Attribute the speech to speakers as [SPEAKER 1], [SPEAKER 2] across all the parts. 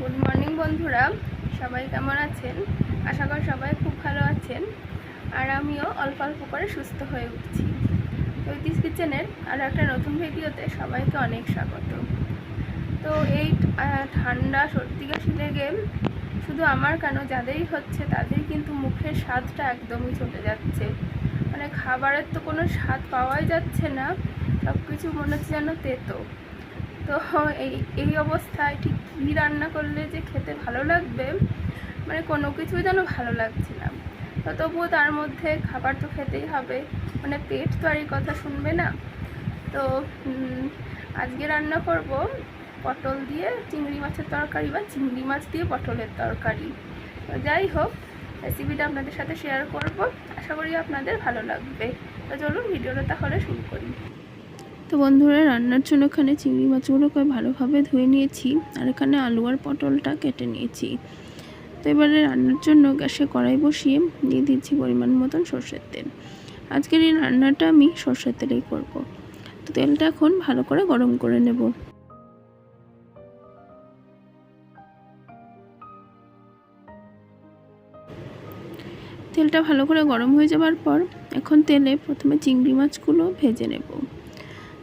[SPEAKER 1] Good morning বন্ধুরা, সবাই কেমন আছেন? আশা করি সবাই খুব ভালো আছেন। আর আমিও অল্প অল্প করে সুস্থ হয়ে উঠছি। ঐতিস কিচেনের আরও একটা নতুন ভিডিওতে সবাইকে অনেক স্বাগত। তো এই ঠান্ডা সর্দি কাশি লেগে শুধু আমার কেন, যাদেরই হচ্ছে তাদের কিন্তু মুখের স্বাদটা একদমই চলে যাচ্ছে। মানে খাবারের তো কোনো স্বাদ পাওয়াই যাচ্ছে না, সব কিছু মনে হচ্ছে যেন তেতো। তো এই অবস্থায় ঠিক কী রান্না করলে যে খেতে ভালো লাগবে, মানে কোনো কিছুই যেন ভালো লাগছে না। তো তবুও তার মধ্যে খাবার তো খেতেই হবে, মানে পেট তো আর এই কথা শুনবে না। তো আজকে রান্না করব পটল দিয়ে চিংড়ি মাছের তরকারি বা চিংড়ি মাছ দিয়ে পটলের তরকারি। তো যাই হোক, রেসিপিটা আপনাদের সাথে শেয়ার করব, আশা করি আপনাদের ভালো লাগবে। তো চলুন ভিডিওটা তাহলে শুরু করি। তো বন্ধুরা, রান্নার জন্য এখানে চিংড়ি মাছগুলোকে ভালোভাবে ধুয়ে নিয়েছি, আর এখানে আলু আর পটলটা কেটে নিয়েছি। তো এবারে রান্নার জন্য গ্যাসে কড়াই বসিয়ে দিয়ে দিচ্ছি পরিমাণ মতন সর্ষের তেল। আজকের এই রান্নাটা আমি সর্ষের তেলেই করব। তো তেলটা এখন ভালো করে গরম করে নেব। তেলটা ভালো করে গরম হয়ে যাওয়ার পর এখন তেলে প্রথমে চিংড়ি মাছগুলো ভেজে নেব।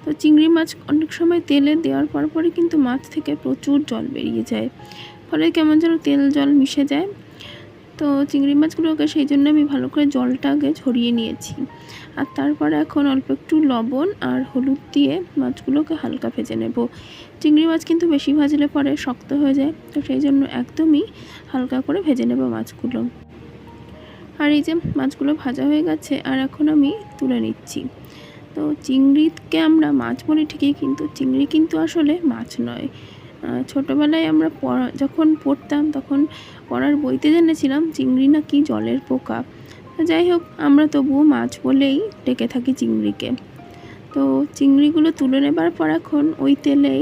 [SPEAKER 1] তো চিংড়ি মাছ অনেক সময় তেলে দেওয়ার পরই কিন্তু মাছ থেকে প্রচুর জল বেরিয়ে যায়, ফলে কেমন যেন তেল জল মিশে যায়। তো চিংড়ি মাছগুলোকে সেই জন্য আমি ভালো করে জলটা আগে ঝরিয়ে নিয়েছি। আর তারপরে এখন অল্প একটু লবণ আর হলুদ দিয়ে মাছগুলোকে হালকা ভেজে নেব। চিংড়ি মাছ কিন্তু বেশি ভাজলে পরে শক্ত হয়ে যায়, তো সেই জন্য একদমই হালকা করে ভেজে নেব মাছগুলো। আর এই যে মাছগুলো ভাজা হয়ে গেছে, আর এখন আমি তুলে নিচ্ছি। তো চিংড়িকে আমরা মাছ বলি ঠিকই, কিন্তু চিংড়ি কিন্তু আসলে মাছ নয়। ছোটোবেলায় আমরা যখন পড়তাম তখন পড়ার বইতে জেনেছিলাম চিংড়ি নাকি জলের পোকা। যাই হোক, আমরা তবুও মাছ বলেই ডেকে থাকি চিংড়িকে। তো চিংড়িগুলো তুলে নেবার পর এখন ওই তেলেই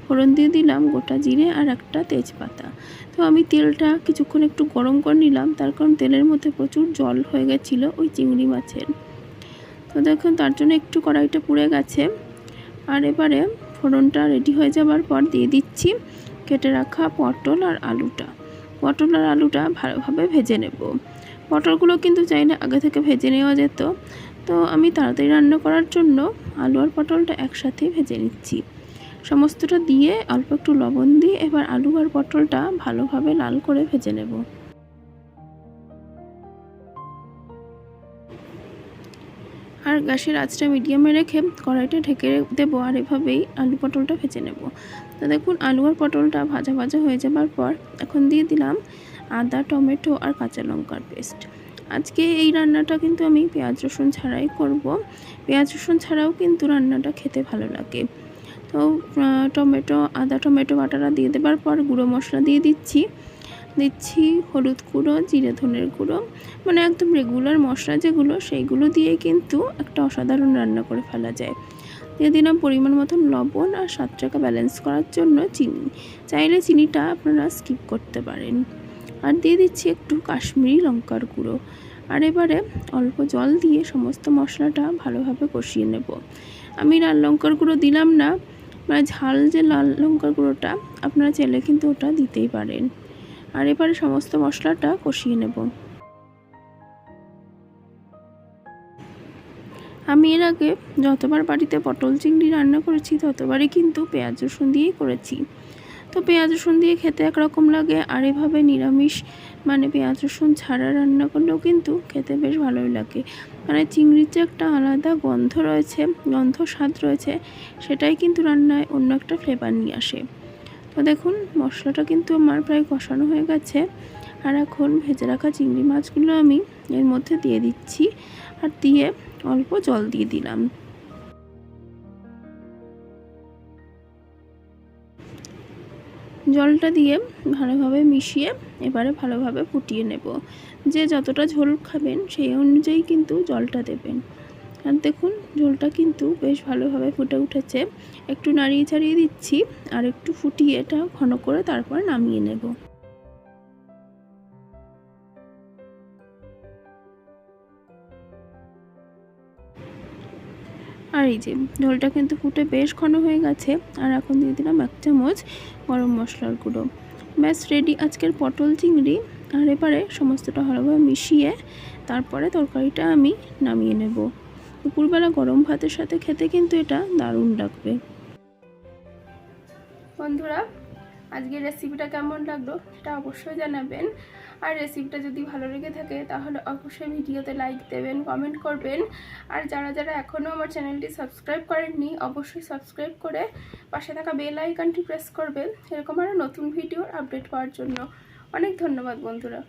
[SPEAKER 1] ফোড়ন দিয়ে দিলাম গোটা জিরে আর একটা তেজপাতা। তো আমি তেলটা কিছুক্ষণ একটু গরম করে নিলাম, তার কারণ তেলের মধ্যে প্রচুর জল হয়ে গেছিলো ওই চিংড়ি মাছের। তো দেখুন, তার জন্য একটু কড়াইটা পুড়ে গেছে। আর এবারে ফোড়নটা রেডি হয়ে যাওয়ার পর দিয়ে দিচ্ছি কেটে রাখা পটল আর আলুটা। পটল আর আলুটা ভালোভাবে ভেজে নেব। পটলগুলো কিন্তু চাইলে আগে থেকে ভেজে নেওয়া যেত, তো আমি তাড়াতাড়ি রান্না করার জন্য আলু আর পটলটা একসাথেই ভেজে নিচ্ছি। সমস্তটা দিয়ে অল্প একটু লবণ দিয়ে এবার আলু আর পটলটা ভালোভাবে লাল করে ভেজে নেব। আর গ্যাসের আঁচটা মিডিয়ামে রেখে কড়াইটা ঢেকে দেবো, আর এভাবেই আলু পটলটা ভেজে নেব। তো দেখুন, আলু আর পটলটা ভাজা ভাজা হয়ে যাবার পর এখন দিয়ে দিলাম আদা, টমেটো আর কাঁচা লঙ্কার পেস্ট। আজকে এই রান্নাটা কিন্তু আমি পেঁয়াজ রসুন ছাড়াই করব। পেঁয়াজ রসুন ছাড়াও কিন্তু রান্নাটা খেতে ভালো লাগে। তো আদা টমেটো বাটাটা দিয়ে দেবার পর গুঁড়ো মশলা দিয়ে দিচ্ছি হলুদ গুঁড়ো, জিরে ধনের গুঁড়ো, মানে একদম রেগুলার মশলা যেগুলো, সেইগুলো দিয়ে কিন্তু একটা অসাধারণ রান্না করে ফেলা যায়। দিয়ে দিলাম পরিমাণ মতন লবণ আর স্বাদটাকে ব্যালেন্স করার জন্য চিনি। চাইলে চিনিটা আপনারা স্কিপ করতে পারেন। আর দিয়ে দিচ্ছি একটু কাশ্মীরি লঙ্কার গুঁড়ো। আর এবারে অল্প জল দিয়ে সমস্ত মশলাটা ভালোভাবে কষিয়ে নেব। আমি লাল লঙ্কার গুঁড়ো দিলাম না, মানে ঝাল যে লাল লঙ্কার গুঁড়োটা আপনারা চাইলে কিন্তু ওটা দিতেই পারেন। আর এবারে সমস্ত মশলাটা কষিয়ে নেব। আমি এর আগে যতবার বাড়িতে পটল চিংড়ি রান্না করেছি ততবারই কিন্তু পেঁয়াজ রসুন দিয়েই করেছি। তো পেঁয়াজ রসুন দিয়ে খেতে একরকম লাগে, আর এভাবে নিরামিষ মানে পেঁয়াজ রসুন ছাড়া রান্না করলেও কিন্তু খেতে বেশ ভালোই লাগে। মানে চিংড়ির যে একটা আলাদা গন্ধ স্বাদ রয়েছে, সেটাই কিন্তু রান্নায় অন্য একটা ফ্লেভার নিয়ে আসে। তো দেখুন, মশলাটা কিন্তু আমার প্রায় কষানো হয়ে গেছে। আর এখন ভেজে রাখা চিংড়ি মাছগুলো আমি এর মধ্যে দিয়ে দিচ্ছি, আর দিয়ে অল্প জল দিয়ে দিলাম। জলটা দিয়ে ভালোভাবে মিশিয়ে এবারে ভালোভাবে ফুটিয়ে নেব। যে যতটা ঝোল খাবেন সেই অনুযায়ী কিন্তু জলটা দেবেন। আর দেখুন, ঝোলটা কিন্তু বেশ ভালোভাবে ফুটে উঠেছে। একটু নাড়িয়ে ছাড়িয়ে দিচ্ছি, আর একটু ফুটিয়ে এটা ঘন করে তারপর নামিয়ে নেব। আর এই যে ঝোলটা কিন্তু ফুটে বেশ ঘন হয়ে গেছে। আর এখন দিয়ে দিলাম 1 চামচ গরম মশলার গুঁড়ো। ব্যাস রেডি আজকের পটল চিংড়ি। আর এবারে সমস্তটা ভালোভাবে মিশিয়ে তারপরে তরকারিটা আমি নামিয়ে নেব। দুপুরবেলা গরম ভাতের সাথে খেতে কিন্তু এটা দারুণ লাগবে। বন্ধুরা, আজকের রেসিপিটা কেমন লাগলো সেটা অবশ্যই জানাবেন। আর রেসিপিটা যদি ভালো লেগে থাকে তাহলে অবশ্যই ভিডিওতে লাইক দেবেন, কমেন্ট করবেন। আর যারা যারা এখনও আমার চ্যানেলটি সাবস্ক্রাইব করেননি অবশ্যই সাবস্ক্রাইব করে পাশে থাকা বেল আইকনটি প্রেস করবেন এরকম আরও নতুন ভিডিওর আপডেট পাওয়ার জন্য। অনেক ধন্যবাদ বন্ধুরা।